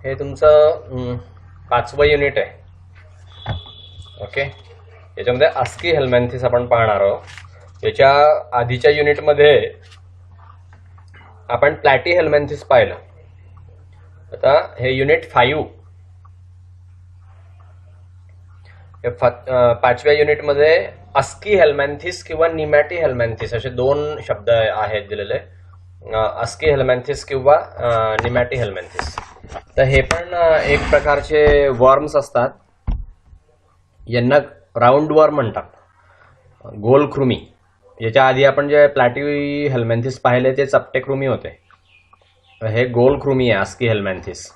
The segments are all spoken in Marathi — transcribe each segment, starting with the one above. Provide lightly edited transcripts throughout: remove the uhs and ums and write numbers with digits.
हे तुमचं 5वं युनिट आहे. ओके, याच्यामध्ये आस्की हेल्मॅन्थिस आपण पाहणार आहोत. याच्या आधीच्या युनिटमध्ये आपण प्लॅटी हेल्मॅन्थिस पाहिलं. आता हे युनिट 5 हे 5व्या युनिटमध्ये आस्की हेल्मॅन्थिस किंवा निमॅटी हेल्मॅन्थिस असे दोन शब्द आहेत दिलेले. आस्की हेल्मॅन्थिस किंवा निमॅटी हेल्मॅन्थिस. तर हे पण एक प्रकारचे वर्म्स असतात. यांना राऊंड वर्म म्हणतात, गोल कृमी. याच्या आधी आपण जे प्लॅटी हेल्मॅन्थिस पाहिले ते चपटे कृमी होते. हे गोल कृमी आहे आस्की हेल्मॅन्थिस.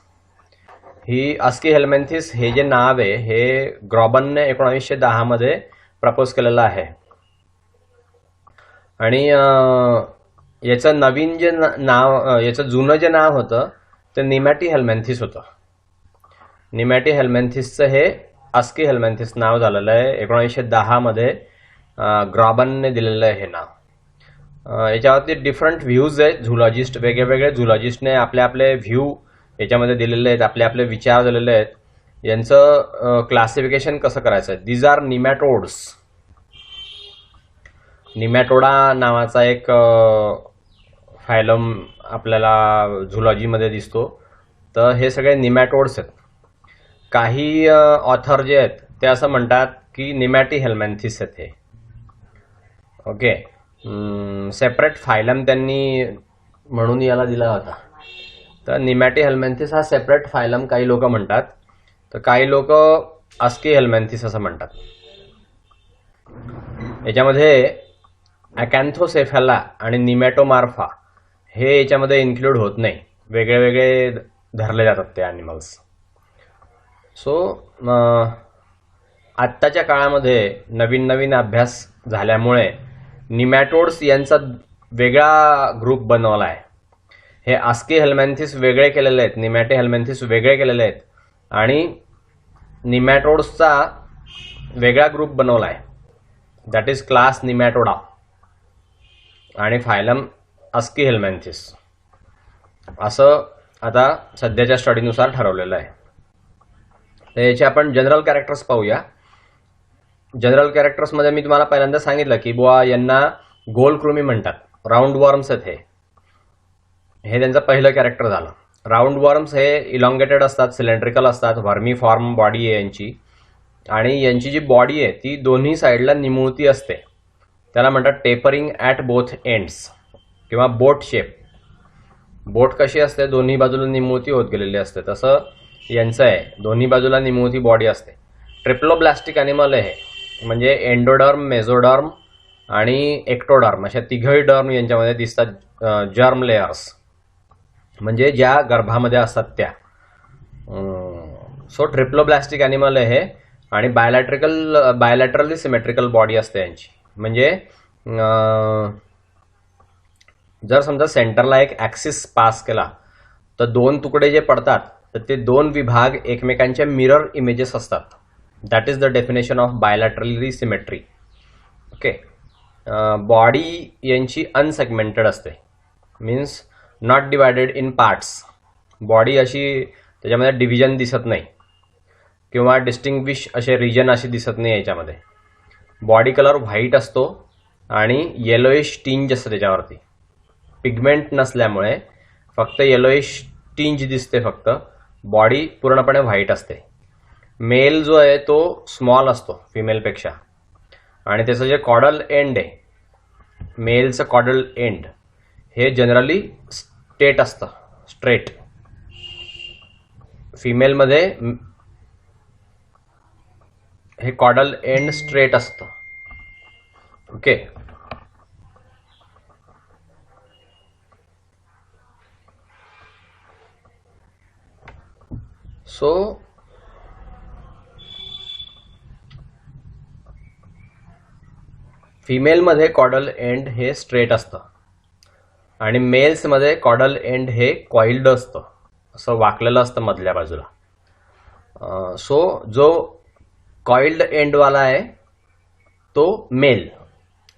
ही आस्की हेल्मॅन्थिस हे जे नाव आहे हे ग्रॉबनने 1910 मध्ये प्रपोज केलेलं आहे. आणि याचं नवीन जे नाव, याचं जुनं जे नाव होतं ते निमॅटी हेल्मॅन्थिस होतं. निमॅटी हेल्मॅन्थिसचं हे आस्की हेल्मॅन्थिस नाव झालेलं आहे. 1910 मध्ये ग्रॉबनने दिलेलं आहे हे नाव. याच्यावरती डिफरंट व्ह्यूज आहेत. झुलॉजिस्ट, वेगळे झुलॉजिस्टने आपले आपले व्ह्यू याच्यामध्ये दिलेले आहेत, आपले आपले विचार दिलेले आहेत. यांचं क्लासिफिकेशन कसं करायचं आहे. These R निमॅटोड्स. निमॅटोडा नावाचा एक फायलम आपल्याला झुलॉजीमध्ये दिसतो. तर हे सगळे निमॅटोड्स आहेत. काही ऑथर जे आहेत ते असं म्हणतात की निमॅटी हेल्मॅन्थिस आहेत हे. ओके, सेपरेट फायलम त्यांनी म्हणून याला दिला होता. तर निमॅटी हेल्मॅन्थिस हा सेपरेट फायलम काही लोक म्हणतात, तर काही लोक आस्की हेल्मॅन्थिस असं म्हणतात. याच्यामध्ये अकॅन्थोसेफॅला आणि निमॅटोमार्फा हे याच्यामध्ये इन्क्लूड होत नाही. वेगळे धरले जातात ते ॲनिमल्स. सो आत्ताच्या काळामध्ये नवीन अभ्यास झाल्यामुळे निमॅटोड्स यांचा वेगळा ग्रुप बनवला आहे. हे आस्की हेल्मॅन्थिस वेगळे केलेले आहेत, निमॅटी हेल्मॅन्थिस वेगळे केलेले आहेत आणि निमॅटोड्सचा वेगळा ग्रुप बनवला आहे. दॅट इज क्लास निमॅटोडा आणि फायलम आस्की हेल्मॅन्थिस असं आता सध्याच्या स्टडीनुसार ठरवलेलं आहे. तर याचे आपण जनरल कॅरेक्टर्स पाहूया. जनरल कॅरेक्टर्समध्ये मी तुम्हाला पहिल्यांदा सांगितलं की बुवा यांना गोल कृमी म्हणतात, राऊंड वर्म्स आहेत. हे त्यांचं पहिलं कॅरेक्टर झालं. राऊंड वर्म्स हे इलॉंगेटेड असतात, सिलेंड्रिकल असतात, वर्मी फॉर्म बॉडी आहे यांची. आणि यांची जी बॉडी आहे ती दोन्ही साईडला निमुळती असते. त्याला म्हणतात टेपरिंग ॲट बोथ एंड्स किंवा बोट शेप. बोट कशी असते, दोन्ही बाजूला निमुळती होत गेलेली असते, तसं यांचं आहे, दोन्ही बाजूला निमुळती बॉडी असते. ट्रिप्लोब्लास्टिक ॲनिमल आहे, म्हणजे एंडोडर्म, मेझोडर्म आणि एक्टोडर्म अशा तिघही डर्म यांच्यामध्ये दिसतात. जर्म लेयर्स म्हणजे ज्या गर्भामध्ये असतात त्या. सो ट्रिप्लोब्लास्टिक ॲनिमल आहे आणि बायलॅटरली सिमेट्रिकल बॉडी असते यांची. म्हणजे जर समजा सेंटरला एक ॲक्सिस पास केला तर दोन तुकडे जे पडतात तर ते दोन विभाग एकमेकांच्या मिरर इमेजेस असतात. That is the definition of bilaterally symmetry. Okay, body यांची अनसेगमेंटेड असते, means not divided in parts. Body अशी त्याच्यामध्ये डिव्हिजन दिसत नाही किंवा डिस्टिंग्विश असे रिजन असे दिसत नाही याच्यामध्ये. बॉडी कलर व्हाईट असतो आणि येलोइश टिंज असते त्याच्यावरती. पिगमेंट नसल्यामुळे फक्त येलोइश टिंज दिसते फक्त. बॉडी पूर्णपणे व्हाईट असते. मेल जो आहे तो स्मॉल असतो फिमेलपेक्षा आणि त्याचं जे कॉडल एंड आहे, मेलचं कॉडल एंड हे जनरली स्ट्रेट असतं, स्ट्रेट. फिमेलमध्ये हे कॉडल एंड स्ट्रेट असतं. ओके, सो फिमेलमध्ये कॉडल एंड हे स्ट्रेट असतं आणि मेल्समध्ये कॉडल एंड हे कॉइल्ड असतं, असं वाकलेलं असतं मधल्या बाजूला. सो जो कॉइल्ड एंडवाला आहे तो मेल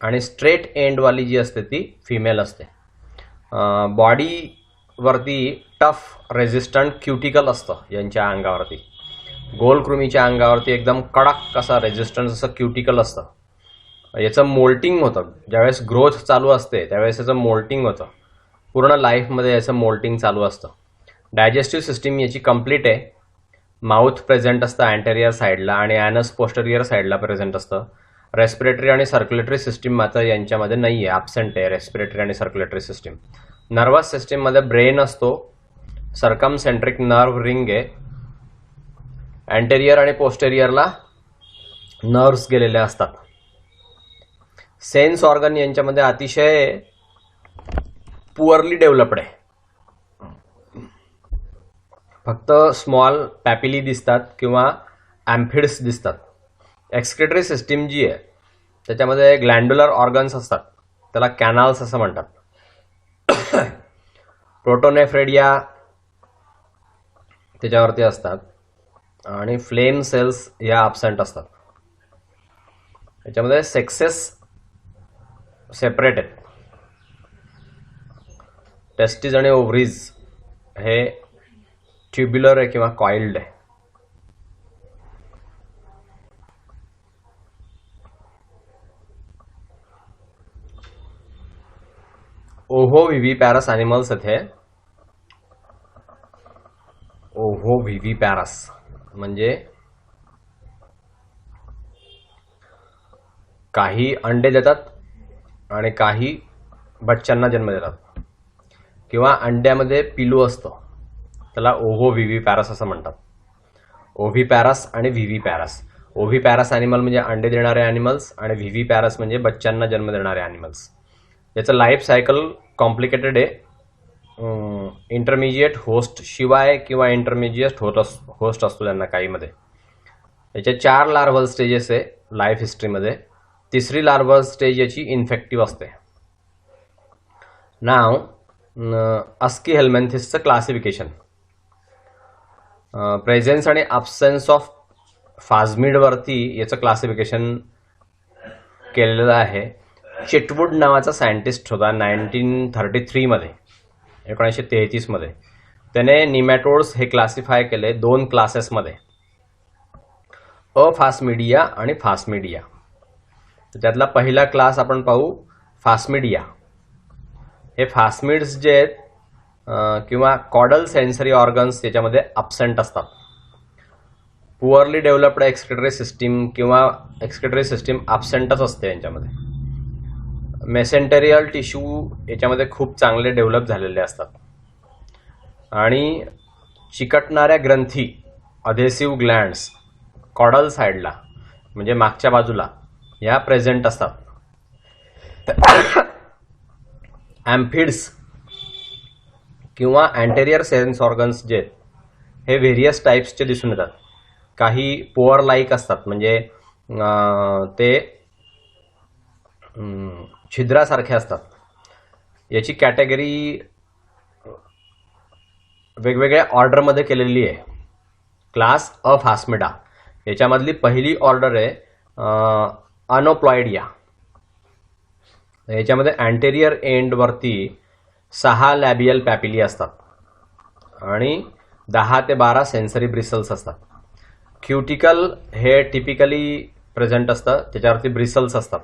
आणि स्ट्रेट एंडवाली जी असते ती फिमेल असते. बॉडी वरती टफ रेझिस्टंट क्युटिकल असतं यांच्या अंगावरती. गोलकृमीच्या अंगावरती एकदम कडक असा रेझिस्टन्स असं क्युटिकल असतं. याचं मोल्टिंग होतं. ज्यावेळेस ग्रोथ चालू असते त्यावेळेस याचं मोल्टिंग होतं. पूर्ण लाईफमध्ये याचं मोल्टिंग चालू असतं. डायजेस्टिव्ह सिस्टीम याची कंप्लीट आहे. माउथ प्रेझेंट असतं अँटेरियर साईडला आणि ॲनस पोस्टेरियर साईडला प्रेझेंट असतं. रेस्पिरेटरी आणि सर्क्युलेटरी सिस्टीम मात्र यांच्यामध्ये नाही आहे, ॲब्सेंट आहे रेस्पिरेटरी आणि सर्क्युलेटरी सिस्टीम. नर्वस सिस्टीममध्ये ब्रेन असतो, सर्कमसेंट्रिक नर्व्ह रिंग आहे, अँटेरियर आणि पोस्टेरियरला नर्व्स गेलेले असतात. सेन्स ऑर्गन यांच्यामध्ये अतिशय पुअरली डेव्हलप्ड आहे. फक्त स्मॉल पॅपिली दिसतात किंवा ॲम्फिड्स दिसतात. एक्सक्रिटरी सिस्टीम जी आहे त्याच्यामध्ये ग्लँड्युलर ऑर्गन्स असतात, त्याला कॅनाल्स असं म्हणतात. प्रोटोनेफ्रेडिया त्याच्यावरती असतात आणि फ्लेम सेल्स या ॲब्सेंट असतात. याच्यामध्ये सेक्सेस सेपरेट आहेत. टेस्टिस आणि ओव्हरीज हे ट्युब्युलर आहे किंवा कॉइल्ड आहे. ओव्होव्हिव्हिपॅरस ॲनिमल्स आहेत हे. ओव्होव्हिव्हिपॅरस म्हणजे काही अंडे देतात आणि काही बच्चांना जन्म देतात किंवा अंड्यामध्ये पिलू असतं, त्याला ओव्होव्हिव्हिपॅरस असं म्हणतात. ओव्हिपॅरस आणि व्हिव्हिपॅरस. ओव्हिपॅरस ॲनिमल म्हणजे अंडे देणारे ॲनिमल्स आणि व्हिव्हिपॅरस म्हणजे बच्चांना जन्म देणारे ॲनिमल्स. याचं लाईफ सायकल कॉम्प्लिकेटेड आहे. इंटरमिजिएट होस्ट शिवाय किंवा इंटरमिजिएट होस्ट असतो त्यांना काहीमध्ये. याच्या 4 लार्वल स्टेजेस आहे लाईफ हिस्ट्रीमध्ये. तिसरी लार्वल स्टेज याची इन्फेक्टिव्ह असते. नाव अस्की हेल्मेंथिसचं क्लासिफिकेशन. प्रेझेन्स आणि अब्सेन्स ऑफ फाजमिडवरती याचं क्लासिफिकेशन केलेलं आहे. चिटवूड नावाचा सायंटिस्ट होता 1933 मध्ये, 1933 मध्ये. त्याने निमॅटोड्स हे क्लासिफाय केले 2 क्लासेसमध्ये, अफास्मिडिया आणि फास्मिडिया. त्यातला पहिला क्लास आपण पाहू, फास्मिडिया. हे फास्मिड्स जे आहेत किंवा कॉडल सेन्सरी ऑर्गन्स याच्यामध्ये अब्सेंट असतात. पुअरली डेव्हलप्ड एक्सक्रिटरी सिस्टीम किंवा एक्सक्रिटरी सिस्टीम अब्सेंटच असते यांच्यामध्ये. मेसेंटेरियल टिश्यू याच्यामध्ये खूप चांगले डेव्हलप झालेले असतात आणि चिकटणाऱ्या ग्रंथी अधेसिव्ह ग्लँड्स कॉडल साईडला म्हणजे मागच्या बाजूला ह्या प्रेझेंट असतात. ॲम्फिड्स किंवा अँटेरियर सेन्स ऑर्गन्स जे हे व्हेरियस टाईप्सचे दिसून येतात. काही पोअर लाईक असतात म्हणजे ते छिद्रासारखे असतात. याची कॅटेगरी वेगवेगळ्या ऑर्डरमध्ये केलेली आहे. क्लास अफास्मिडा याच्यामधली पहिली ऑर्डर आहे अनोप्लॉइडिया. याच्यामध्ये अँटेरियर एंडवरती 6 लॅबियल पॅपिली असतात आणि 10 ते 12 सेन्सरी ब्रिसल्स असतात. क्युटिकल हे टिपिकली प्रेझेंट असतं, त्याच्यावरती ब्रिसल्स असतात.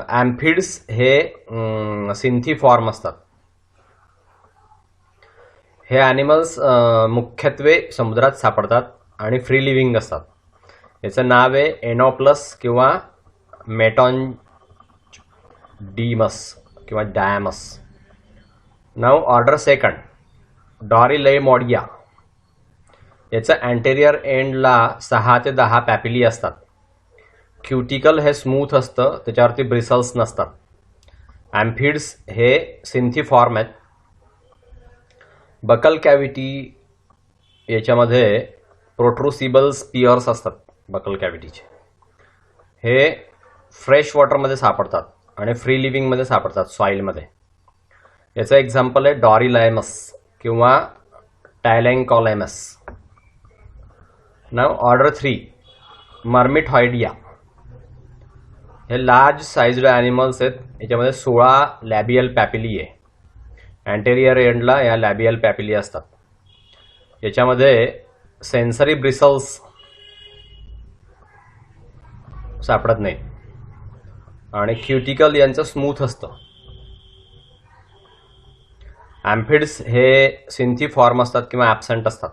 ॲम्फिड्स हे सिंथीफॉर्म असतात. हे ॲनिमल्स मुख्यत्वे समुद्रात सापडतात आणि फ्री लिव्हिंग असतात. याचं नाव आहे एनोप्लस किंवा मेटॉन्डीमस किंवा डायमस. नाव ऑर्डर सेकंड डॉरिलेमॉडिया. याचं अँटेरियर एंडला 6 ते 10 पॅपिली असतात. क्युटिकल हे स्मूथ असतं, त्याच्यावरती ब्रिसल्स नसतात. ॲम्फिड्स हे सिंथीफॉर्म आहेत. बकल कॅव्हिटी याच्यामध्ये प्रोट्रुसिबल स्पियर्स असतात बकल कॅव्हिटीचे. हे फ्रेश वॉटरमध्ये सापडतात आणि फ्री लिव्हिंगमध्ये सापडतात सॉईलमध्ये. याचं एक्झाम्पल आहे डॉरिलायमस किंवा टायलँकॉलायमस. नाव ऑर्डर 3 मर्मिटॉइडिया. हे लार्ज साइज्ड ॲनिमल्स आहेत. याच्यामध्ये 16 लॅबियल पॅपिली आहे. अँटेरियर एंडला या लॅबियल पॅपिली असतात. याच्यामध्ये सेन्सरी ब्रिसल्स सापडत नाही आणि क्युटिकल यांचं स्मूथ असतं. ॲम्फिड्स हे सिंथी फॉर्म असतात किंवा ॲब्सेंट असतात.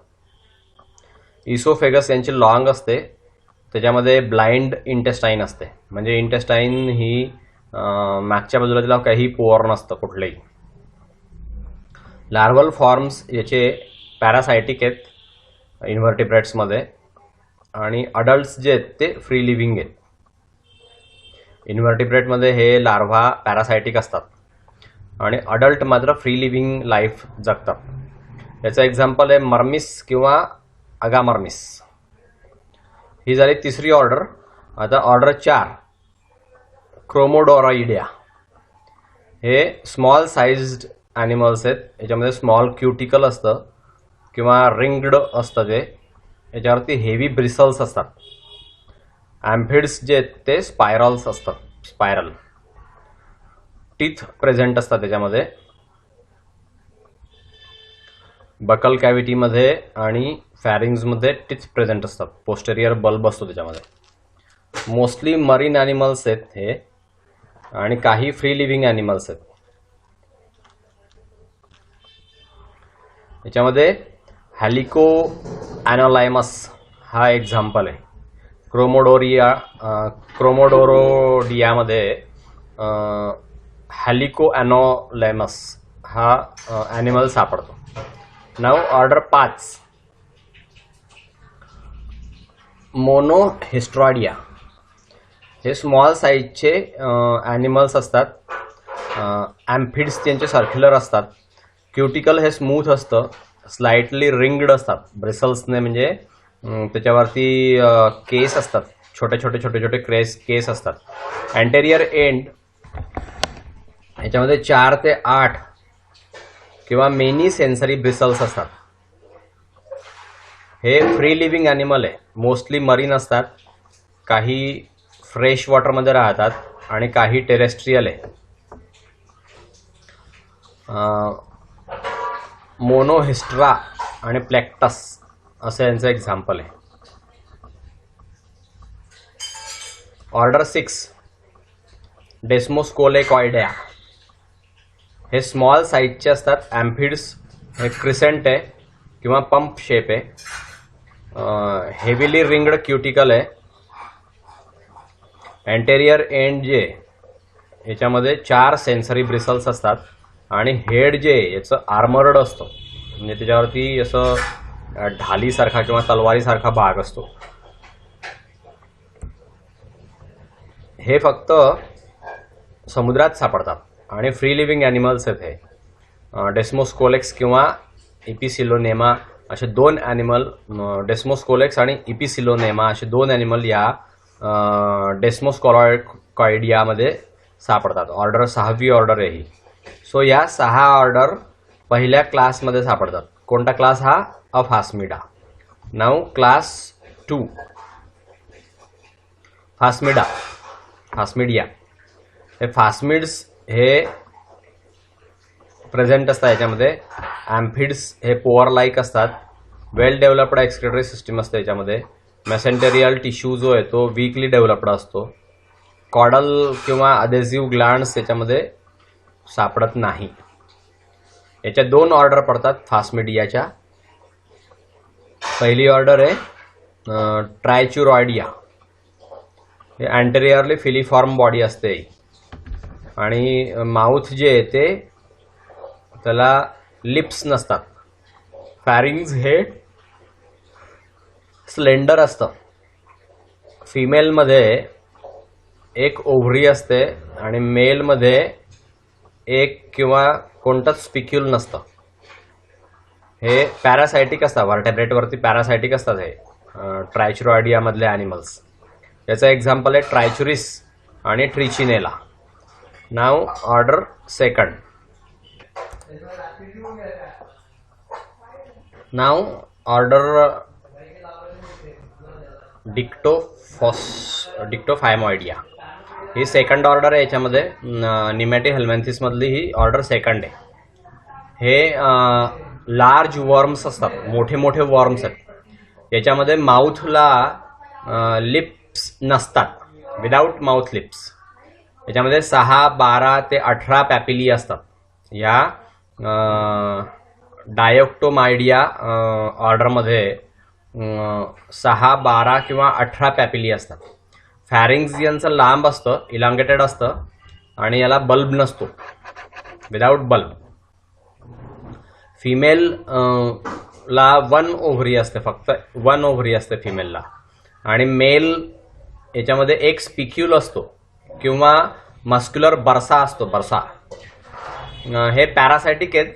इसोफेगस यांची लॉंग असते, त्याच्यामध्ये ब्लाइंड इंटेस्टाईन असते, म्हणजे इंटेस्टाईन ही मागच्या बाजूला तिला काही पोअर नसतं कुठलंही. लार्वल फॉर्म्स याचे पॅरासायटिक आहेत इन्व्हर्टिब्रेट्समध्ये आणि अडल्ट्स जे आहेत ते फ्री लिव्हिंग आहेत. इन्व्हर्टिब्रेटमध्ये हे लार्व्हा पॅरासायटिक असतात आणि अडल्ट मात्र फ्री लिव्हिंग लाईफ जगतात. याचं एक्झाम्पल आहे मर्मिस किंवा अगामर्मिस. ही झाली तिसरी ऑर्डर. आता ऑर्डर 4 क्रोमोडोरॉइडिया. हे स्मॉल साइज्ड ॲनिमल्स आहेत. याच्यामध्ये स्मॉल क्युटिकल असतं किंवा रिंग्ड असतं. ते याच्यावरती हेवी ब्रिसल्स असतात. ॲम्फिड्स जे आहेत ते स्पायरल्स असतात, स्पायरल. टीथ प्रेझेंट असतात त्याच्यामध्ये, बकल कॅव्हिटीमध्ये आणि फॅरिंग्समध्ये टीथ प्रेझेंट असतात. पोस्टेरियर बल्ब असतो त्याच्यामध्ये. मोस्टली मरीन ॲनिमल्स आहेत हे आणि काही फ्री लिव्हिंग ॲनिमल्स आहेत. याच्यामध्ये हॅलिको ॲनोलायमस हा एक्झाम्पल आहे. क्रोमोडोरोडियामध्ये हॅलिको ॲनोलायमस हा ॲनिमल सापडतो. नाव ऑर्डर 5 मोनोहिस्ट्रॉडिया. हे स्मॉल साईजचे ॲनिमल्स असतात. ॲम्फिड्स त्यांचे सर्क्युलर असतात. क्युटिकल हे स्मूथ असतं, स्लाइटली रिंग्ड असतात ब्रिसल्सने, म्हणजे त्याच्यावरती केस असतात, छोटे छोटे केस असतात. अँटेरियर एंड याच्यामध्ये 4 ते 8 किंवा मेनी सेन्सरी ब्रिसल्स असतात. हे फ्री लिव्हिंग ॲनिमल आहे. मोस्टली मरीन असतात, काही फ्रेश वॉटरमध्ये राहतात आणि काही टेरेस्ट्रियल आहे. मोनोहिस्ट्रा आणि प्लेक्टस असं यांचं एक्झाम्पल आहे. ऑर्डर 6 डेस्मोस्कोलेकॉइडिया. हे स्मॉल साईजचे असतात. ॲम्फिड्स हे क्रिसेंट आहे किंवा पंप शेप आहे. हेविली रिंग्ड क्युटिकल आहे. अँटेरियर एंड जे याच्यामध्ये 4 सेन्सरी ब्रिसल्स असतात आणि हेड जे याचं आर्मर्ड असतं, म्हणजे त्याच्यावरती असं ढालीसारखा किंवा तलवारीसारखा भाग असतो. हे फक्त समुद्रात सापडतात आणि फ्री लिव्हिंग ॲनिमल्स आहेत हे. डेस्मोस्कोलेक्स किंवा इपिसिलोनेमा असे 2 ॲनिमल, डेस्मोस्कोलेक्स आणि इपिसिलोनेमा असे 2 ॲनिमल या डेस्मोस्कोलॉइडियामध्ये सापडतात. ऑर्डर 6वी ऑर्डर आहे ही. सो या 6 ऑर्डर पहिल्या क्लासमध्ये सापडतात. कोणता क्लास हा? अफास्मिडा. नाव क्लास 2 फास्मिडिया. हे फास्मिड्स हे प्रेझेंट असतात याच्यामध्ये. ॲम्फिड्स हे पोअर लाईक असतात. वेल डेव्हलप्ड एक्सक्रिटरी सिस्टीम असते याच्यामध्ये. मेसेंटेरियल टिश्यू जो आहे तो वीकली डेव्हलप्ड असतो. कॉडल किंवा अधेसिव्ह ग्लँड्स याच्यामध्ये सापडत नाही. याच्या 2 ऑर्डर पडतात फास्मिडियाच्या. पहिली ऑर्डर आहे ट्रायच्युरॉइडिया. हे अँटेरियरली फिलिफॉर्म बॉडी असते आणि माउथ जे आहे ते त्याला लिप्स नसतात. फॅरिंग्स हे स्लेंडर असतं. फिमेलमध्ये 1 ओव्हरी असते आणि मेलमध्ये 1 किंवा कोणतंच स्पिक्यूल नसतं. हे पॅरासायटिक असतात. व्हर्टेब्रेटवरती पॅरासायटिक असतात हे ट्रायच्युरॉइडियामधले ॲनिमल्स. याचं एक्झाम्पल आहे ट्रायच्युरिस आणि ट्रिचिनेला. नाव ऑर्डर 2. नाव ऑर्डर डिक्टोफायमॉइडिया. ही 2nd ऑर्डर आहे. याच्यामध्ये निमॅटी हेल्मेंथिस मधली ही ऑर्डर 2nd आहे. हे लार्ज वर्म्स असतात, मोठे मोठे वर्म्स आहेत. याच्यामध्ये माउथला लिप्स नसतात, विदाउट माउथ लिप्स. याच्यामध्ये 6, 12 ते 18 पॅपिली असतात. या डायोक्टोमायडिया ऑर्डरमध्ये 6, 12 किंवा 18 पॅपिली असतात. फॅरिंग्स यांचं लांब असतं, इलांगेटेड असतं आणि याला बल्ब नसतो, विदाउट बल्ब. फिमेल ला 1 ओव्हरी असते, फक्त 1 ओव्हरी असते फिमेलला. आणि मेल याच्यामध्ये एक स्पिक्यूल असतो किंवा मस्क्युलर बरसा असतो, बरसा. हे पॅरासायटिक आहेत.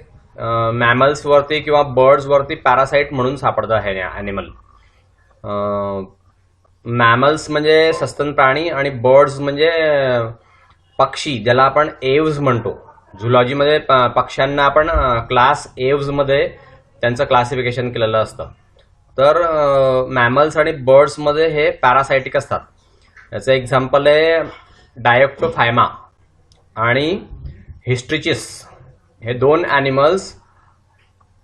मॅमल्सवरती किंवा बर्ड्सवरती पॅरासाइट म्हणून सापडतात हे ॲनिमल. मॅमल्स म्हणजे सस्तन प्राणी आणि बर्ड्स म्हणजे पक्षी, ज्याला आपण एव्ज म्हणतो. झुलॉजीमध्ये पक्ष्यांना आपण क्लास एव्जमध्ये त्यांचं क्लासिफिकेशन केलेलं असतं. तर मॅमल्स आणि बर्ड्समध्ये हे पॅरासायटिक असतात. याचं एक्झाम्पल आहे डायोक्टोफायमा आणि हिस्ट्रिचिस. हे 2 ॲनिमल्स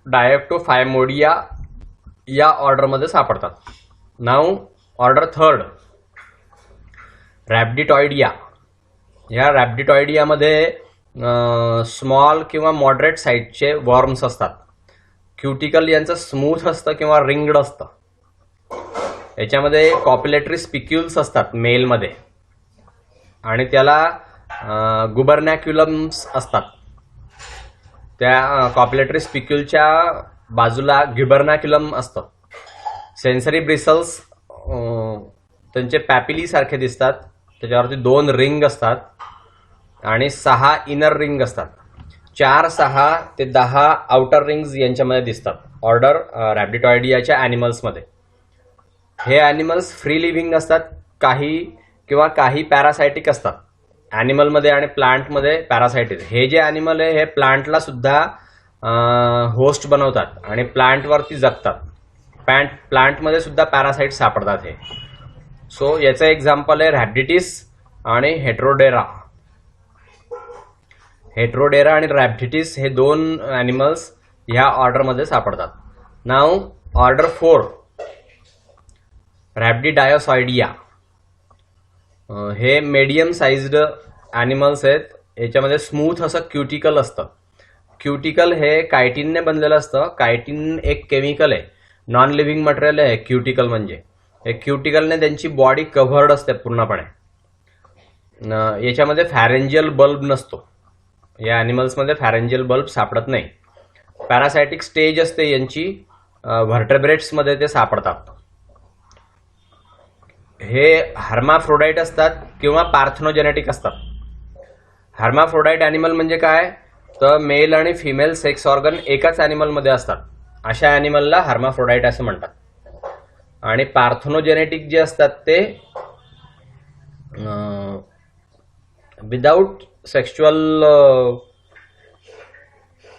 डायोक्टोफायमोडिया या ऑर्डरमध्ये सापडतात. नाव ऑर्डर 3, रॅब्डिटॉइडिया. या रॅब्डिटॉइडियामध्ये स्मॉल किंवा मॉडरेट साईजचे वर्म्स असतात. क्युटिकल यांचं स्मूथ असतं किंवा रिंगड असतं. याच्यामध्ये कॉप्युलेटरी स्पिक्युल्स असतात मेलमध्ये आणि त्याला गुबर्नॅक्युलम्स असतात. त्या कॉप्युलेटरी स्पिक्युलच्या बाजूला ग्युबर्नॅक्युलम असतं. सेन्सरी ब्रिसल्स त्यांचे पॅपिली सारखे दिसतात. त्याच्यावरती 2 रिंग असतात आणि 6 इनर रिंग असतात. 4, 6 ते 10 आउटर रिंग्स यांच्यामध्ये दिसतात ऑर्डर रॅब्डिटॉइडियाच्या ॲनिमल्समध्ये. हे ॲनिमल्स फ्री लिव्हिंग असतात, काही पॅरासायटिक असतात. ॲनिमलमध्ये आणि प्लांटमध्ये पॅरासायटिक. हे जे ॲनिमल आहे हे प्लांटला सुद्धा होस्ट बनवतात आणि प्लांटवरती जगतात. प्लांटमध्ये सुद्धा पॅरासाइट सापडतात हे. सो याचं एक्झाम्पल आहे रॅब्डिटिस आणि हेट्रोडेरा. हेट्रोडेरा आणि रॅब्डिटिस हे 2 ॲनिमल्स ह्या ऑर्डरमध्ये सापडतात. नाव ऑर्डर 4, रॅब्डिडायोसॉइडिया. हे मीडियम साइज्ड ॲनिमल्स आहेत. याच्यामध्ये स्मूथ असं क्युटिकल असतं. क्युटिकल हे कायटिनने बनलेलं असतं. कायटिन एक केमिकल आहे, नॉन लिव्हिंग मटेरियल आहे क्युटिकल म्हणजे. हे क्युटिकलने त्यांची बॉडी कव्हर्ड असते पूर्णपणे. याच्यामध्ये फॅरेंजियल बल्ब नसतो. या ॲनिमल्समध्ये फॅरेंजियल बल्ब सापडत नाही. पॅरासायटिक स्टेज असते यांची, व्हर्टेब्रेट्समध्ये ते सापडतात. हे हर्माफ्रोडाईट असतात किंवा पार्थेनोजेनेटिक असतात. हर्माफ्रोडाईट ॲनिमल म्हणजे काय, तर मेल आणि फिमेल सेक्स ऑर्गन एकाच ॲनिमलमध्ये असतात. अशा ॲनिमलला हर्माफ्रोडाईट असं म्हणतात. आणि पार्थेनोजेनेटिक जे असतात ते विदाउट सेक्शुअल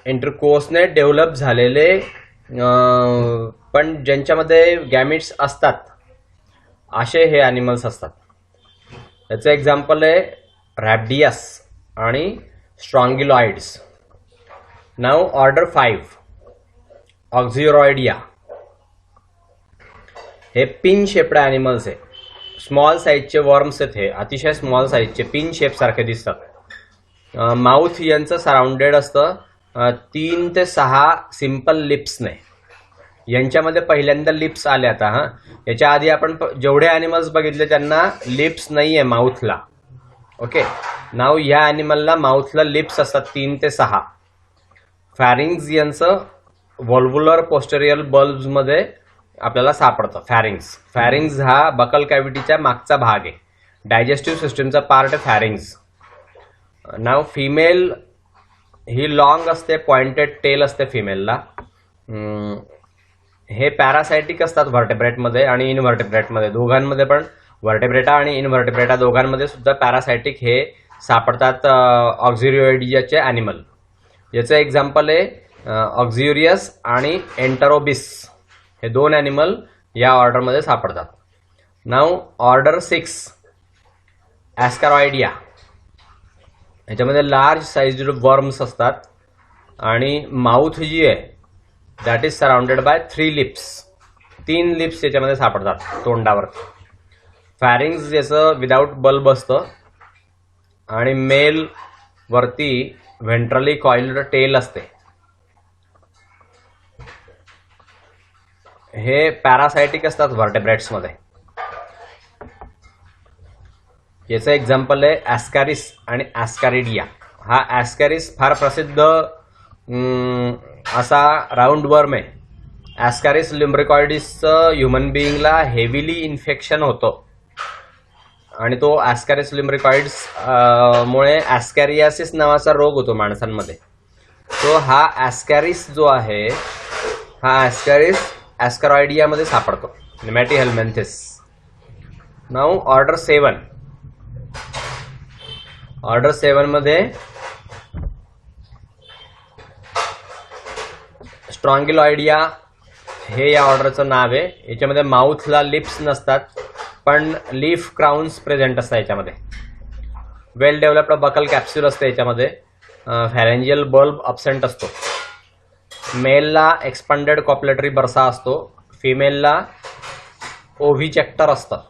इंटरकोर्सने डेव्हलप झालेले, पण ज्यांच्यामध्ये गॅमिट्स असतात असे हे ॲनिमल्स असतात. याचं एक्झाम्पल आहे रॅब्डियस आणि स्ट्रॉंगिलॉइड्स. नाव ऑर्डर 5, ऑक्झिओरॉइडिया. हे पिन शेप्ड ॲनिमल्स आहे. स्मॉल साईजचे वर्म्स आहेत. हे अतिशय स्मॉल साईजचे पिन शेप सारखे दिसतात. माउथ यांचं सराउंडेड असतं 3 ते 6 सिम्पल लिप्सने. यांच्यामध्ये पहिल्यांदा लिप्स आले आता. याच्या आधी आपण जेवढे ॲनिमल्स बघितले त्यांना लिप्स नाही आहे माउथला. ओके. नाव या ॲनिमलला माउथला लिप्स असतात 3 ते 6. फॅरिंग्स यांचं व्हॉल्व्युलर पोस्टेरियल बल्ब्समध्ये आपल्याला सापडतं. फॅरिंग्स हा बकल कॅव्हिटीच्या मागचा भाग आहे. डायजेस्टिव्ह सिस्टीमचा पार्ट आहे फॅरिंग्स. नाव फिमेल ही लॉंग असते, पॉइंटेड टेल असते फिमेलला. हे पॅरासायटिक असतात व्हर्टेब्रेटमध्ये आणि इनव्हर्टेब्रेटमध्ये दोघांमध्ये पण. व्हर्टेब्रेटा आणि इनव्हर्टेब्रेटा दोघांमध्ये सुद्धा पॅरासायटिक हे सापडतात ऑक्झिओरॉइडियाचे ॲनिमल. याचं एक्झाम्पल आहे ऑक्झिओरियस आणि एंटरोबिस. हे 2 ॲनिमल या ऑर्डरमध्ये सापडतात. नाव ऑर्डर 6, ॲस्कॅरॉइडिया. याच्यामध्ये लार्ज साइज्ड वर्म्स असतात. आणि माउथ जी आहे that is surrounded by 3 lips. 3 lips याच्यामध्ये सापडतात तोंडावरती. फॅरिंग्स याचं विदाउट बल्ब असतं आणि मेल वरती व्हेंट्रली कॉइल्ड टेल असते. हे पॅरासायटिक असतात व्हर्टेब्रेट्समध्ये. याचं एक्झाम्पल आहे ॲस्कॅरिस आणि ॲस्कॅरिडिया. हा ॲस्कॅरिस फार प्रसिद्ध असा राऊंड वर्म आहे. ॲस्कॅरिस लिम्ब्रिकॉइडिसचं ह्युमन बिईंगला हेविली इन्फेक्शन होतं आणि तो ॲस्कॅरिस लिम्ब्रिकॉइड्स मुळे ॲस्कॅरियासिस नावाचा रोग होतो माणसांमध्ये. तो हा ॲस्कॅरिस जो आहे हा ॲस्कॅरिस ॲस्कॅरॉइडियामध्ये सापडतो, निमॅटीहेल्मिंथिस. Now order 7. ऑर्डर 7 मध्ये स्ट्रॉन्गिलॉइडिया हे या ऑर्डरचं नाव आहे. याच्यामध्ये माउथला लिप्स नसतात पण लीफ क्राउन्स प्रेझेंट असतात याच्यामध्ये. वेल डेव्हलप्ड बकल कॅप्स्यूल असते याच्यामध्ये. फॅरेंजियल बल्ब अब्सेंट असतो. मेलला एक्सपांडेड कॉप्युलेटरी बर्सा असतो. फिमेलला ओव्हिचेक्टर असतं.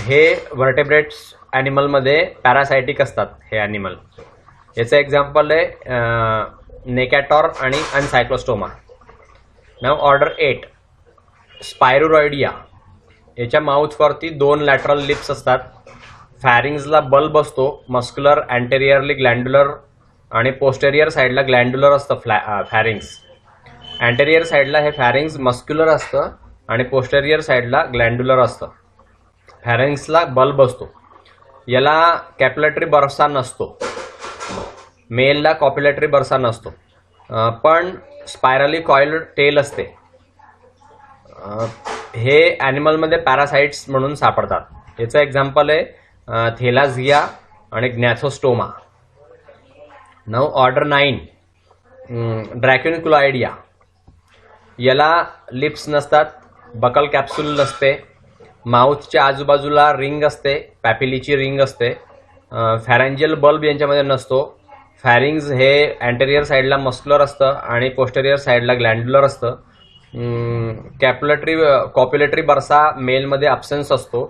हे व्हर्टेब्रेट्स ॲनिमलमध्ये पॅरासायटिक असतात हे ॲनिमल. याचं एक्झाम्पल आहे नेकॅटॉर आणि अनसायक्लोस्टोमा. नाव ऑर्डर 8 स्पायरुरॉइडिया. याच्या माउथवरती 2 लॅटरल लिप्स असतात. फॅरिंग्सला बल्ब असतो. मस्क्युलर अँटेरियरली ग्लँड्युलर आणि पोस्टेरियर साईडला ग्लँड्युलर असतं फॅरिंग्स. अँटेरियर साईडला हे फॅरिंग्स मस्क्युलर असतं आणि पोस्टेरियर साईडला ग्लँड्युलर असतं. फॅरिंग्सला बल्ब असतो. याला कॅप्युलेटरी बर्सा नसतो. मेलला कॉप्युलेटरी बर्सा नसतो पण स्पायरली कॉइल्ड टेल असते. हे ॲनिमलमध्ये पॅरासाइट्स म्हणून सापडतात. याचं एक्झाम्पल आहे थेलाझिया आणि ग्नॅथोस्टोमा. Now order 9 ड्रॅक्युनिकुलॉइडिया. याला लिप्स नसतात, बकल कॅप्सूल नसते, माउथच्या आजूबाजूला रिंग असते, पॅपिलीची रिंग असते. फॅरेंजियल बल्ब यांच्यामध्ये नसतो. फॅरिंग्स हे अँटेरियर साईडला मस्क्युलर असतं आणि पोस्टेरियर साईडला ग्लँड्युलर असतं. कॉप्युलेटरी बर्सा मेलमध्ये अब्सेन्स असतो.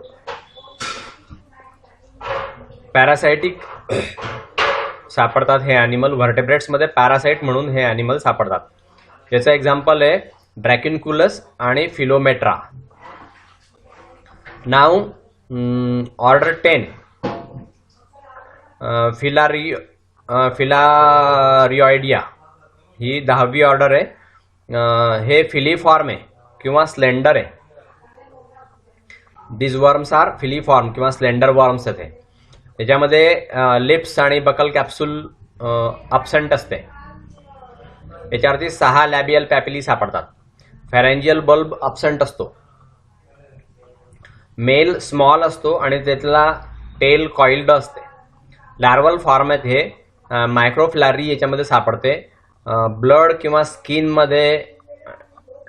पॅरासायटिक सापडतात हे ॲनिमल. व्हर्टेब्रेट्समध्ये पॅरासाइट म्हणून हे ॲनिमल सापडतात. याचं एक्झाम्पल आहे ड्रॅक्युनिकुलस आणि फिलोमेट्रा. नाव ऑर्डर 10 फिलारिओइडिया. ही 10वी ऑर्डर आहे. हे फिलीफॉर्म आहे किंवा स्लेंडर आहे. दिस वर्म्स आर फिलीफॉर्म किंवा स्लेंडर वर्म्स आहेत. त्याच्यामध्ये लिप्स आणि बकल कॅप्सूल अब्सेंट असते. याच्यावरती 6 लॅबियल पॅपिली सापडतात. फॅरेंजियल बल्ब अब्सेंट असतो. मेल स्मॉल असतो आणि त्यातला टेल कॉइल्ड असते. लार्वल फॉर्म आहेत हे. मायक्रोफ्लॅरी याच्यामध्ये सापडते. ब्लड किंवा स्किनमध्ये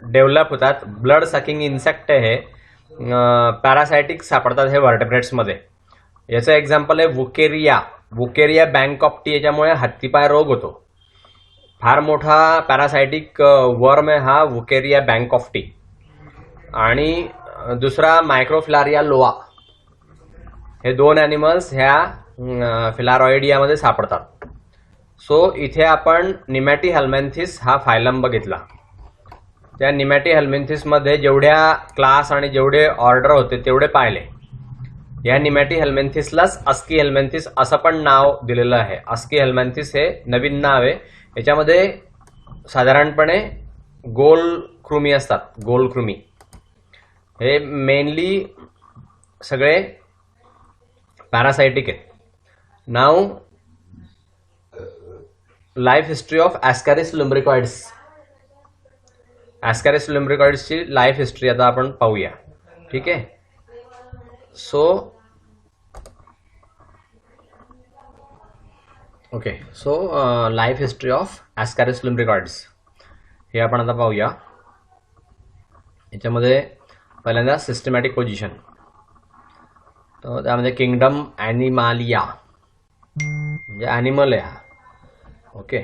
डेव्हलप होतात. ब्लड सकिंग इन्सेक्ट आहे हे. पॅरासायटिक सापडतात हे व्हर्टेब्रेट्समध्ये. याचं एक्झाम्पल आहे वुकेरिया. वुकेरिया बँक ऑफ टी. याच्यामुळे हत्तीपाय रोग होतो. फार मोठा पॅरासायटिक वर्म आहे हा वुकेरिया बँक ऑफ टी. आणि दुसरा मायक्रोफ्लारिया लोआ. हे 2 ॲनिमल्स ह्या फिलारॉइडियामध्ये सापडतात. सो इथे आपण निमॅटीहेल्मिंथिस हा फायलम बघितला. त्या निमॅटीहेल्मिंथिसमध्ये जेवढ्या क्लास आणि जेवढे ऑर्डर होते तेवढे पाहिले. या निमॅटीहेल्मिंथिसलाच अस्कीहेल्मिंथिस असं पण नाव दिलेलं आहे. अस्कीहेल्मिंथिस हे नवीन नाव आहे. याच्यामध्ये साधारणपणे गोल कृमी असतात. गोल कृमी हे मेनली सगळे पॅरासायटिक आहेत. नाव life history of Ascaris lumbricoides. Ascaris लुम्ब्रिकॉइड्सची लाईफ हिस्ट्री आता आपण पाहूया. ठीक आहे. So okay. So life history of Ascaris lumbricoides हे आपण आता पाहूया. याच्यामध्ये पहिल्यांदा सिस्टमॅटिक पोझिशन. तर त्यामध्ये किंगडम ॲनिमालिया म्हणजे ॲनिमल आहे. ओके.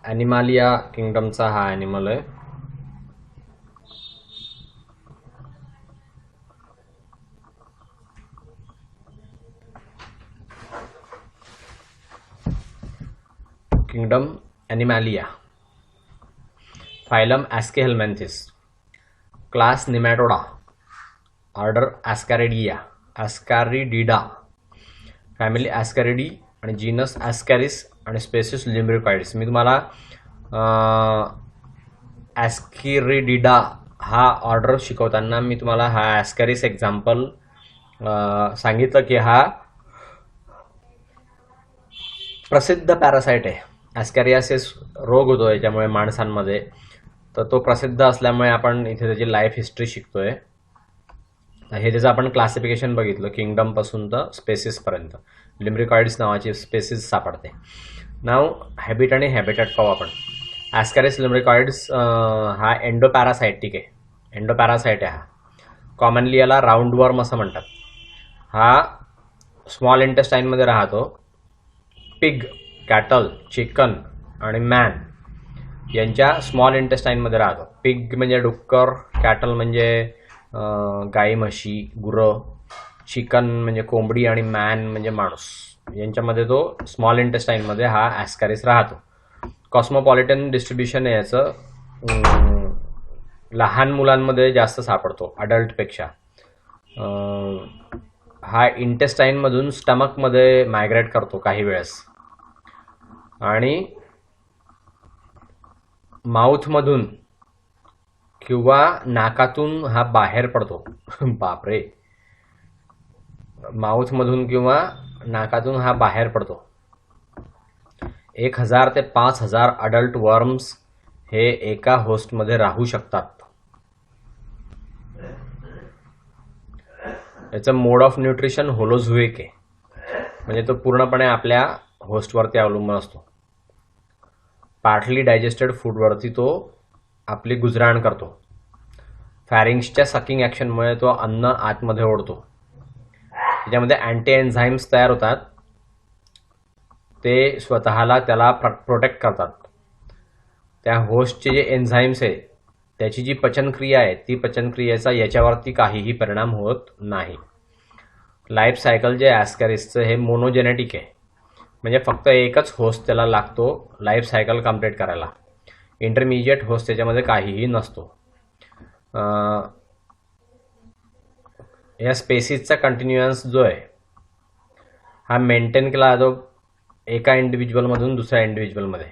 ॲनिमालिया किंगडमचा हा ॲनिमल आहे. Kingdom Animalia. Phylum Aschelminthes. Class Nematoda. Order Ascaridida. Family Ascarididae आणि जीनस ॲस्कॅरिस आणि स्पेसिस लिम्ब्रिकॉइड्स. मी तुम्हाला ॲस्कॅरिडिडा हा ऑर्डर शिकवताना मी तुम्हाला हा ॲस्कॅरिस एक्झाम्पल सांगितलं की हा प्रसिद्ध पॅरासाइट आहे. ॲस्कॅरियासिस रोग होतो याच्यामुळे माणसांमध्ये, तर तो प्रसिद्ध असल्यामुळे आपण इथे त्याची लाईफ हिस्ट्री शिकतोय. हे त्याचं आपण क्लासिफिकेशन बघितलं किंगडमपासून तर स्पेसिसपर्यंत. लिम्ब्रिकॉइड्स नावाची स्पेसिस सापडते. नाव हॅबिट आणि हॅबिटॅट पाहू आपण. ॲस्कॅरिस लिम्ब्रिकॉइड्स हा एंडोपॅरासायटिक आहे. एंडोपॅरासाइट आहे हा. कॉमनली याला राऊंडवर्म असं म्हणतात. हा स्मॉल इंटेस्टाईनमध्ये राहतो. पिग, कॅटल, चिकन आणि मॅन यांच्या स्मॉल इंटेस्टाईनमध्ये राहतो. पिग म्हणजे डुक्कर, कॅटल म्हणजे गाई म्हशी गुरं, चिकन म्हणजे कोंबडी आणि मॅन म्हणजे माणूस. यांच्यामध्ये तो स्मॉल इंटेस्टाईनमध्ये हा ॲस्कॅरिस राहतो. कॉस्मोपॉलिटन डिस्ट्रीब्युशन आहे याचं. लहान मुलांमध्ये जास्त सापडतो अडल्टपेक्षा. हा इंटेस्टाईनमधून स्टमकमध्ये मायग्रेट करतो काही वेळेस आणि माउथमधून किंवा नाकातून हा बाहेर पडतो. बापरे. माउथमधून किंवा नाकातून हा बाहेर पडतो. 1000 ते 5000 अडल्ट वर्म्स हे एका होस्टमध्ये राहू शकतात. याचं मोड ऑफ न्यूट्रिशन होलोझोइक आहे, म्हणजे तो पूर्णपणे आपल्या होस्टवरती अवलंबून असतो. पार्टली डायजेस्टेड फूडवरती तो आपली गुजराण करतो. फॅरिंग्सच्या सकिंग ॲक्शनमुळे तो अन्न आतमध्ये ओढतो. त्याच्यामध्ये अँटी एन्झाईम्स तयार होतात. ते स्वतःला त्याला प्रोटेक्ट करतात. त्या होस्टचे जे एन्झाईम्स आहे त्याची जी पचनक्रिया आहे ती पचनक्रियेचा याच्यावरती काहीही परिणाम होत नाही. लाईफ सायकल जे ॲस्कॅरिसचं हे मोनोजेनेटिक आहे, म्हणजे फक्त एकच होस्ट त्याला लागतो लाईफ सायकल कंप्लीट करायला. इंटरमिजिएट होस्ट त्याच्यामध्ये काहीही नसतो. या स्पेसिसचा कंटिन्युअन्स जो आहे हा मेंटेन केला जातो एका इंडिव्हिज्युअलमधून दुसऱ्या इंडिव्हिज्युअलमध्ये.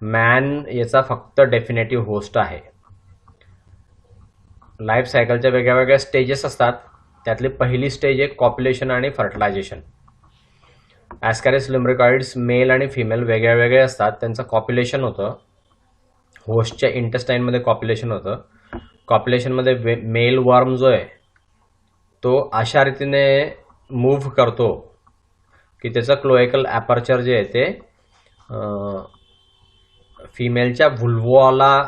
मॅन याचा फक्त डेफिनेटिव्ह होस्ट आहे. लाईफ सायकलच्या वेगळ्या वेगळ्या स्टेजेस असतात. त्यातली पहिली स्टेज आहे कॉप्युलेशन आणि फर्टिलायझेशन. ॲस्कॅरिस लिम्ब्रिकॉइड्स मेल आणि फिमेल वेगळ्या वेगळे असतात. त्यांचं कॉप्युलेशन होतं होस्टच्या इंटेस्टाईनमध्ये. कॉप्युलेशन होतं. कॉप्युलेशनमध्ये मेल वर्म जो आहे तो अशा रीतीने मूव्ह करतो की त्याचं क्लोएकल ॲपर्चर जे आहे ते फिमेलच्या व्हुल्वाला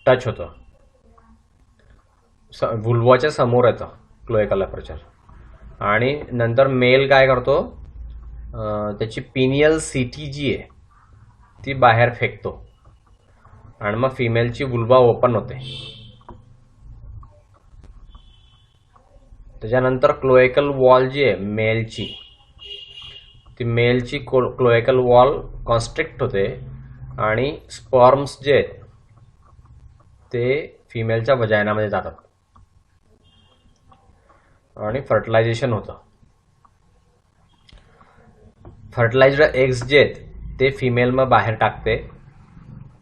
टच होतं. व्हुल्वाच्या समोर येतं क्लोएकल ॲपर्चर. आणि नंतर मेल काय करतो, त्याची पिनियल सीटी जी आहे ती बाहेर फेकतो आणि मग फिमेलची व्हुल्वा ओपन होते. त्याच्यानंतर क्लोएकल वॉल जी आहे मेलची, ती मेलची क्लोएकल वॉल कॉन्स्ट्रिक्ट होते आणि स्पर्म्स जे आहेत ते फिमेलच्या वजायनामध्ये जातात आणि फर्टिलायझेशन होतं. फर्टिलायझ्ड एग्स जे आहेत ते फिमेल मग बाहेर टाकते.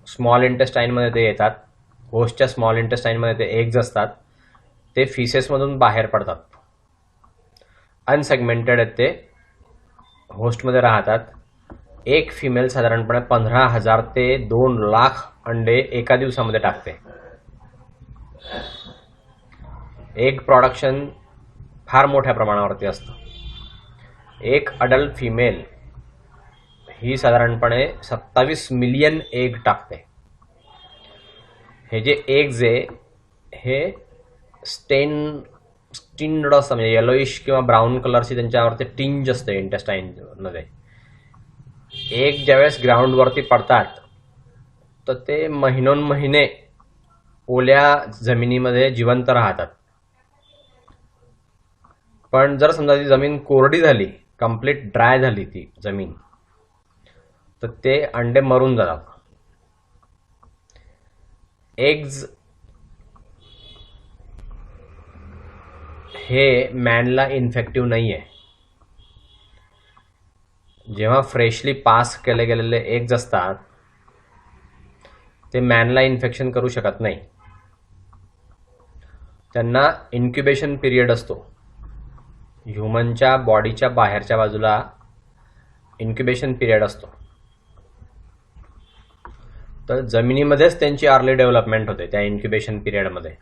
स्मॉल इंटेस्टाईनमध्ये ते येतात. होस्टच्या स्मॉल इंटेस्टाईनमध्ये ते एग्ज असतात. ते फिसेसमधून बाहेर पडतात. अनसेगमेंटेड आहेत ते. होस्टमध्ये राहतात. एक फिमेल साधारणपणे 15,000 ते 2 लाख अंडे एका दिवसामध्ये टाकते. एग प्रोडक्शन फार मोठ्या प्रमाणावरती असतं. एक अडल्ट फिमेल ही साधारणपणे 27 मिलियन एग टाकते. हे जे एग्ज आहे हे स्टेन टिंड असतं, म्हणजे येलोइश किंवा ब्राऊन कलरची त्यांच्यावरती टिंज असते इंटेस्टाईनमध्ये. एग ज्यावेळेस ग्राउंडवरती पडतात तर ते महिनोन्महिने ओल्या जमिनीमध्ये जिवंत राहतात. पण जर समजा ती जमीन कोरडी झाली, कंप्लीट ड्राय झाली ती जमीन, तर ते अंडे मरून जातात. एग्ज हे मॅनला इन्फेक्टिव्ह नाही आहे. जेव्हा फ्रेशली पास केले गेलेले एग्ज असतात ते मॅनला इन्फेक्शन करू शकत नाही. त्यांना इन्क्युबेशन पिरियड असतो. ह्युमनच्या बॉडीच्या बाहेरच्या बाजूला इन्क्युबेशन पिरियड असतो. तर जमिनीमध्येच त्यांची अर्ली डेव्हलपमेंट होते त्या इन्क्युबेशन पिरियडमध्ये.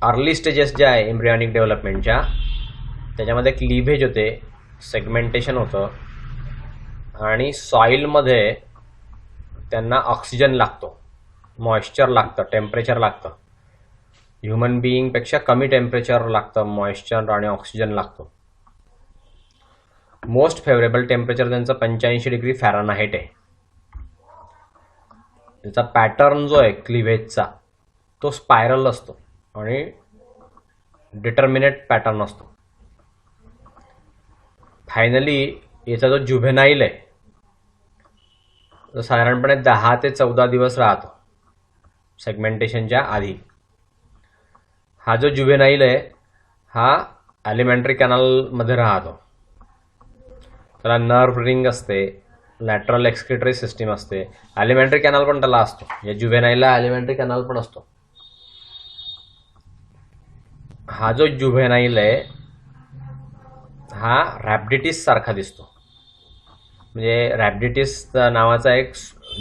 अर्ली स्टेजेस ज्या आहे एम्ब्रियॉनिक डेव्हलपमेंटच्या, त्याच्यामध्ये क्लीव्हेज होते, सेगमेंटेशन होतं, आणि सॉईलमध्ये त्यांना ऑक्सिजन लागतो, मॉइश्चर लागतं, टेम्परेचर लागतं. ह्युमन बिईंगपेक्षा कमी टेम्परेचर लागतं, मॉइश्चर आणि ऑक्सिजन लागतो. मोस्ट फेवरेबल टेम्परेचर त्यांचं 85 डिग्री फॅरनहाईट आहे. त्याचा पॅटर्न जो आहे क्लिव्हेजचा तो स्पायरल असतो आणि डिटर्मिनेट पॅटर्न असतो. फायनली याचा जो जुव्हेनाईल आहे तो साधारणपणे 10 ते 14 दिवस राहतो सेगमेंटेशनच्या आधी. हा जो जुव्हेनाईल आहे हा ॲलिमेंटरी कॅनलमध्ये राहतो. त्याला नर्व्ह रिंग असते, लॅटरल एक्सक्रिटरी सिस्टीम असते, ॲलिमेंटरी कॅनल पण त्याला असतो. या जुव्हेनाईलला ॲलिमेंटरी कॅनल पण असतो. हा जो जुव्हेनाईल आहे हा रॅब्डिटिस सारखा दिसतो. म्हणजे रॅब्डिटिस नावाचा एक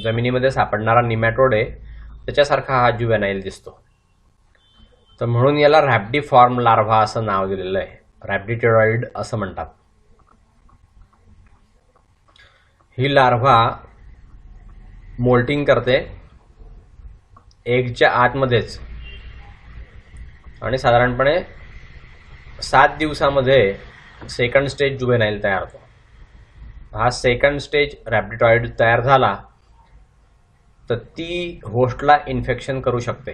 जमिनीमध्ये सापडणारा निमॅटोड आहे, त्याच्यासारखा हा जुव्हेनाईल दिसतो. तर म्हणून याला रॅब्डिफॉर्म लार्व्हा असं नाव दिलेलं आहे. रॅब्डिटिरॉइड असं म्हणतात. ही लार्व्हा मोल्टिंग करते एगच्या आतमध्येच आणि साधारणपणे 7 दिवसामध्ये सेकंड स्टेज जुव्हेनाईल तयार होतो. हा सेकंड स्टेज रॅब्डिटॉइड तयार झाला तर ती होस्टला इन्फेक्शन करू शकते.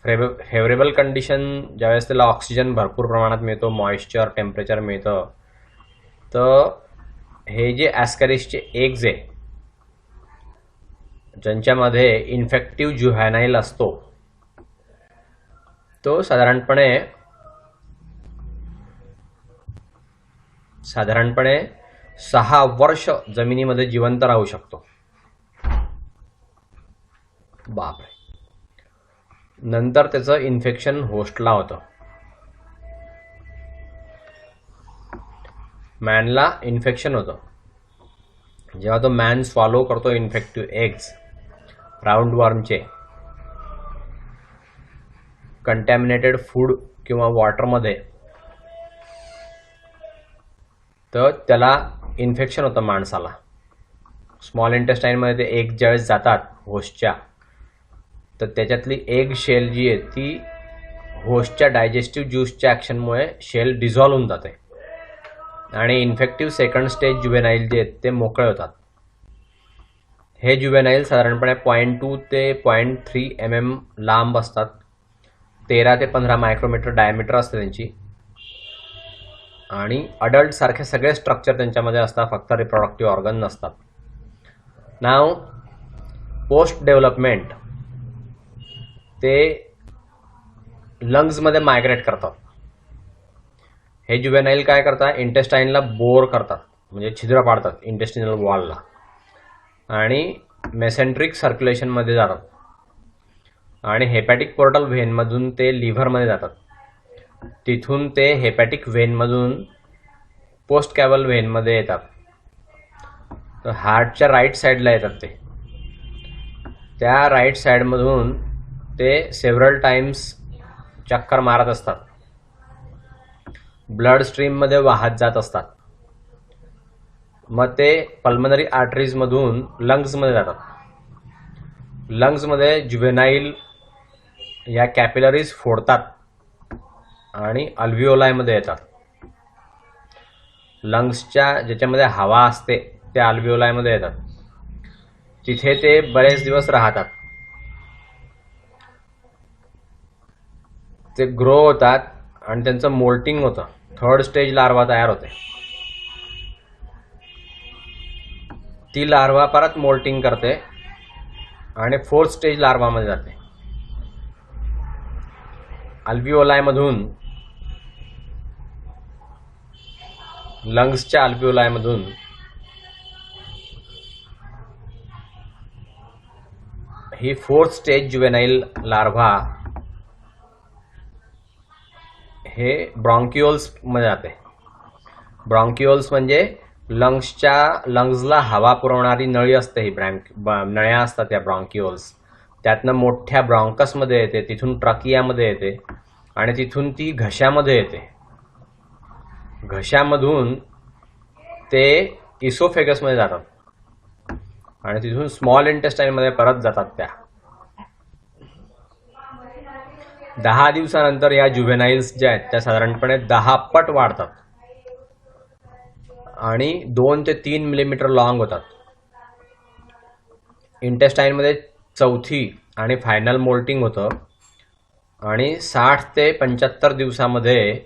फेवरेबल कंडिशन ज्यावेळेस त्याला ऑक्सिजन भरपूर प्रमाणात मिळतो, मॉइश्चर, टेम्परेचर मिळतं, तर हे जे ॲस्कॅरिसचे एग्ज आहे ज्यांच्यामध्ये इन्फेक्टिव्ह जुव्हेनाईल असतो तो साधारणपणे 6 वर्ष जमिनीमध्ये जिवंत राहू शकतो. बापरे. नंतर त्याचं इन्फेक्शन होस्टला होतं. मॅनला इन्फेक्शन होतं जेव्हा तो मॅन स्वॉलो करतो इन्फेक्टिव्ह एग्ज राऊंड वर्मचे कंटॅमिनेटेड फूड किंवा वॉटरमध्ये, तर त्याला इन्फेक्शन होतं माणसाला. स्मॉल इंटेस्टाईनमध्ये ते एग ज्यावेळेस जातात होस्टच्या, तर त्याच्यातली एग शेल जी आहे ती होस्टच्या डायजेस्टिव्ह ज्यूसच्या ॲक्शनमुळे शेल डिझॉल्व होऊन जाते आणि इन्फेक्टिव्ह सेकंड स्टेज जुव्हेनाईल जे आहेत ते मोकळे होतात. हे जुव्हेनाईल साधारणपणे 0.2 ते 0.3 mm लांब असतात. 13 ते 15 मायक्रोमीटर डायमीटर असते त्यांची. आणि अडल्ट सारखे सगळे स्ट्रक्चर त्यांच्यामध्ये असतात, फक्त रिप्रोडक्टिव्ह ऑर्गन नसतात. नाव पोस्ट डेव्हलपमेंट ते लंग्समध्ये मायग्रेट करतात. हे जुव्हेनाईल काय करतात, इंटेस्टाईनला बोर करतात, म्हणजे छिद्र पाडतात इंटेस्टिनल वॉलला आणि मेसेंट्रिक सर्क्युलेशनमध्ये जातात आणि हेपॅटिक पोर्टल व्हेनमधून ते लिव्हरमध्ये जातात. तिथून ते हेपॅटिक व्हेनमधून पोस्ट कॅव्हल व्हेनमध्ये येतात. तर हार्टच्या राईट साईडला येतात ते. त्या राईट साईडमधून ते सेव्हरल टाइम्स चक्कर मारत असतात, ब्लड स्ट्रीममध्ये वाहत जात असतात. मग ते पल्मनरी आर्टरीजमधून लंग्समध्ये जातात. लंग्समध्ये जुव्हेनाईल या कॅपिलरीज फोडतात आणि अल्व्हिओलायमध्ये येतात. लंग्सच्या ज्याच्यामध्ये हवा असते त्या अल्व्हिओलायमध्ये येतात. तिथे ते बरेच दिवस राहतात. ते ग्रो होतात आणि त्यांचं मोल्टिंग होतं. 3rd स्टेज लार्वा तयार होते. ती लार्वा परत मोल्टिंग करते आणि 4th स्टेज लार्वामध्ये जाते. अल्व्हिओलायमधून, लंग्सच्या अल्व्हिओलायमधून ही 4th स्टेज जुवेनाइल लार्वा हे ब्रॉन्क्युल्स मध्ये जाते. ब्रॉन्क्युल्स म्हणजे लंग्सला हवा पुरवणारी नळी असते. ही नळ्या असतात त्या ब्रॉन्क्युल्स. त्यातनं मोठ्या ब्रॉन्कसमध्ये येते, तिथून ट्रकियामध्ये येते आणि तिथून ती घशामध्ये येते. घशामधून ते इसोफेगसमध्ये जातात आणि तिथून स्मॉल इंटेस्टाईनमध्ये परत जातात. त्या 10 दिवसानंतर या जुव्हेनाइल्स ज्या आहेत त्या साधारणपणे 10 पट वाढतात आणि 2 ते 3 मिलीमीटर लॉंग होतात. इंटेस्टाईनमध्ये 4थी आणि फायनल मोल्टिंग होतं आणि 60 ते 75 दिवसामध्ये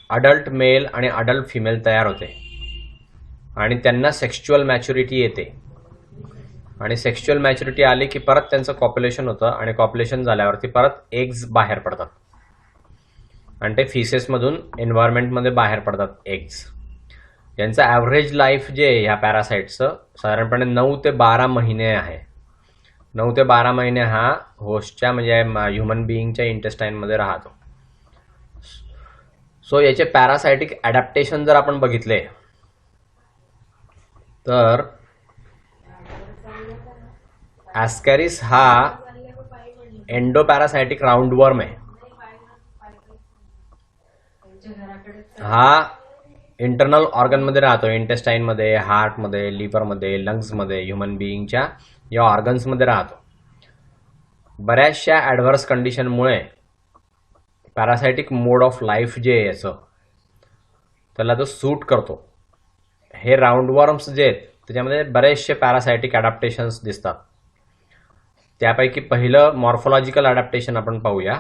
अडल्ट मेल आणि अडल्ट फिमेल तयार होते आणि त्यांना सेक्शुअल मॅच्युरिटी येते. आणि सेक्शुअल मॅच्युरिटी आली की परत त्यांचं कॉप्युलेशन होतं आणि कॉप्युलेशन झाल्यावरती परत एग्ज बाहेर पडतात आणि ते फिसेसमधून एन्व्हायरमेंटमध्ये बाहेर पडतात एग्ज. यांचं ॲव्हरेज लाईफ जे ह्या पॅरासाईटचं साधारणपणे 9 ते 12 महिने आहे. 9 ते 12 महिने हा होस्टच्या म्हणजे ह्युमन बिईंगच्या इंटेस्टाईनमध्ये राहतो. सो याचे पॅरासायटिक ॲडॅप्टेशन जर आपण बघितले तर ॲस्कॅरिस हा एंडोपॅरासायटिक राऊंडवर्म आहे. हा इंटरनल ऑर्गनमध्ये राहतो. इंटेस्टाईनमध्ये, हार्टमध्ये, लिव्हरमध्ये, लंग्समध्ये, ह्युमन बिईंगच्या या ऑर्गन्समध्ये राहतो. बऱ्याचशा ॲडव्हर्स कंडिशनमुळे पॅरासायटिक मोड ऑफ लाईफ जे आहे याचं त्याला तो सूट करतो. हे राऊंडवर्म्स जे आहेत त्याच्यामध्ये बरेचसे पॅरासायटिक ॲडॅप्टेशन्स दिसतात. त्यापैकी पहिलं मॉर्फोलॉजिकल ॲडॅप्टेशन आपण पाहूया.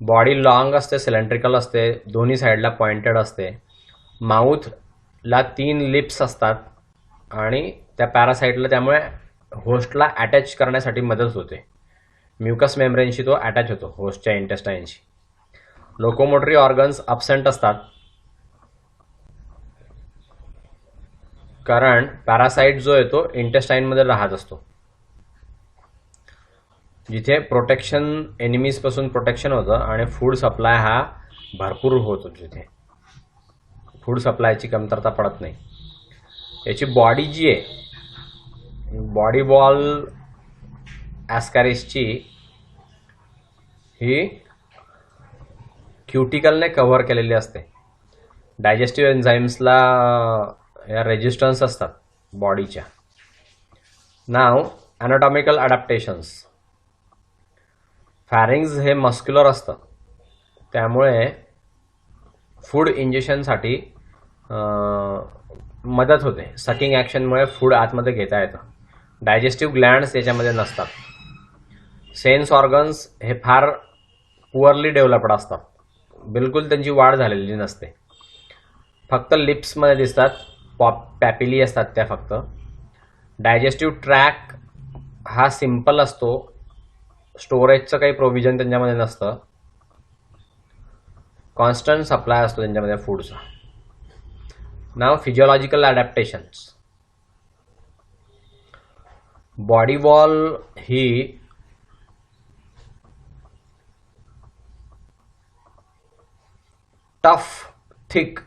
बॉडी लॉंग असते, सिलेंड्रिकल असते, दोन्ही साईडला पॉइंटेड असते. माउथला 3 लिप्स असतात आणि त्या पॅरासाईटला त्यामुळे होस्टला अटॅच करण्यासाठी मदत होते. म्युकस मेम्ब्रेनशी तो अटॅच होतो होस्टच्या इंटेस्टाईनशी. लोकोमोटरी ऑर्गन्स अब्सेंट असतात कारण पॅरासाईट जो आहे तो इंटेस्टाईनमध्ये राहत असतो. जिथे प्रोटेक्शन, एनिमीजपासून प्रोटेक्शन होतं आणि फूड सप्लाय हा भरपूर होतो. जिथे फूड सप्लायची कमतरता पडत नाही. याची बॉडी जी आहे, बॉडी वॉल ॲस्कॅरिसची ही क्युटिकलने कव्हर केलेली असते. डायजेस्टिव्ह एन्झाईम्सला या रेजिस्टन्स असतात बॉडीच्या. नाव ॲनाटॉमिकल ॲडॅप्टेशन्स. फॅरिंग्ज हे मस्क्युलर असतं त्यामुळे फूड इंजेक्शनसाठी मदत होते. सकिंग ॲक्शनमुळे फूड आतमध्ये घेता येतं. डायजेस्टिव्ह ग्लँड्स याच्यामध्ये नसतात. सेन्स ऑर्गन्स हे फार पुअरली डेव्हलप्ड असतात. बिलकुल त्यांची वाढ झालेली नसते. फक्त लिप्समध्ये दिसतात. पॅपिली असतात त्या फक्त. डायजेस्टिव्ह ट्रॅक हा सिम्पल असतो. स्टोरेजचं काही प्रोव्हिजन त्यांच्यामध्ये नसतं. कॉन्स्टंट सप्लाय असतो त्यांच्यामध्ये फूडचा. नाव फिजिओलॉजिकल ॲडॅप्टेशन्स. बॉडी वॉल ही टफ, थिक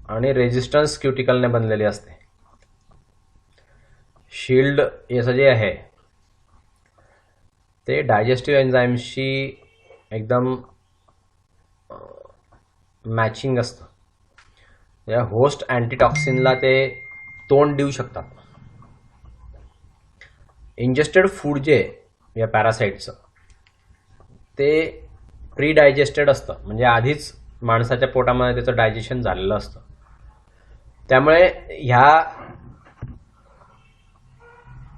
आणि रेजिस्टन्स क्युटिकलने बनलेली असते. शील्ड याचं जे आहे ते डायजेस्टिव्ह एन्झाईम्सशी एकदम मॅचिंग असतं. या होस्ट अँटीटॉक्सिनला ते तोंड देऊ शकतात. इंजेस्टेड फूड जे या पॅरासाईटचं ते प्री डायजेस्टेड असतं. म्हणजे आधीच माणसाच्या पोटामध्ये त्याचं डायजेशन झालेलं असतं. त्यामुळे ह्या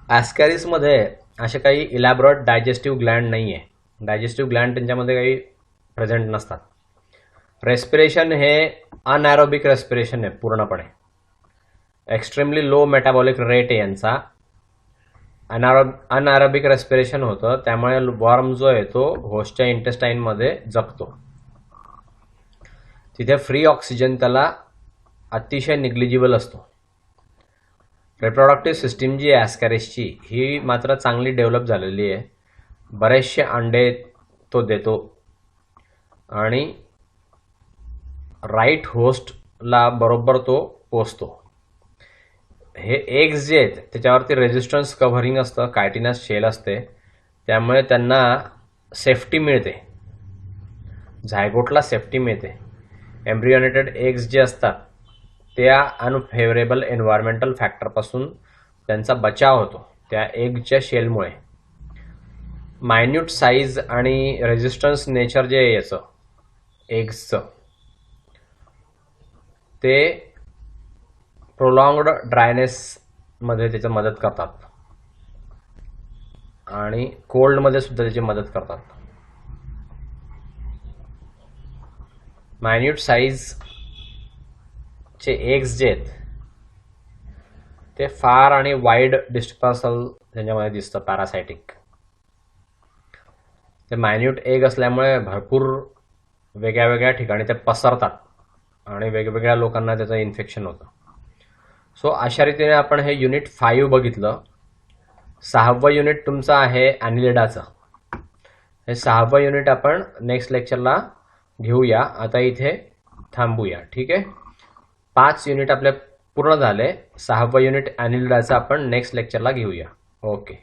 ॲस्कॅरिसमध्ये असे काही इलॅबोरेट डायजेस्टिव्ह ग्लँड नाही आहे. डायजेस्टिव्ह ग्लँड त्यांच्यामध्ये काही प्रेझेंट नसतात. रेस्पिरेशन हे अनॲरोबिक रेस्पिरेशन आहे पूर्णपणे. एक्स्ट्रीमली लो मेटाबॉलिक रेट आहे यांचा. अनॲरोबिक रेस्पिरेशन होतं, त्यामुळे वर्म जो आहे तो होस्टच्या इंटेस्टाईनमध्ये जगतो. तिथे फ्री ऑक्सिजन त्याला अतिशय निग्लिजिबल असतो. रिप्रोडक्टिव्ह सिस्टीम जी आहे ॲस्कॅरिसची ही मात्र चांगली डेव्हलप झालेली आहे. बरेचसे अंडे तो देतो आणि राईट होस्टला बरोबर तो पोचतो. हे एग्स जे आहेत त्याच्यावरती रेजिस्टन्स कव्हरिंग असतं, कायटिनस शेल असते, त्यामुळे त्यांना सेफ्टी मिळते, झायगोटला सेफ्टी मिळते. एम्ब्रियोनेटेड एग्स जे असतात त्या अनफेवरेबल एन्व्हायरमेंटल फॅक्टरपासून त्यांचा बचाव होतो त्या एगच्या शेलमुळे. मायन्यूट साईज आणि रेजिस्टन्स नेचर जे आहे याचं एग्सचं ते प्रोलॉंग्ड ड्रायनेसमध्ये त्याची मदत करतात आणि कोल्डमध्ये सुद्धा त्याची मदत करतात. मायन्यूट साईजचे एग्स जे आहेत ते फार आणि वाईड डिस्पर्सल त्यांच्यामध्ये दिसतं, पॅरासायटिक. ते मायन्यूट एग असल्यामुळे भरपूर वेगळ्या वेगळ्या ठिकाणी ते पसरतात आणि वेगवेगळ्या लोकांना त्याचं इन्फेक्शन होतं. सो अशा रीतीने आपण हे युनिट 5 बघितलं. 6वं युनिट तुमचं आहे ॲनिलिडाचं. हे 6वं युनिट आपण नेक्स्ट लेक्चरला घेऊया. आता इथे थांबूया, ठीक आहे. 5 युनिट आपले पूर्ण झाले. 6वं युनिट ॲनिलिडाचं आपण नेक्स्ट लेक्चरला घेऊया. ओके.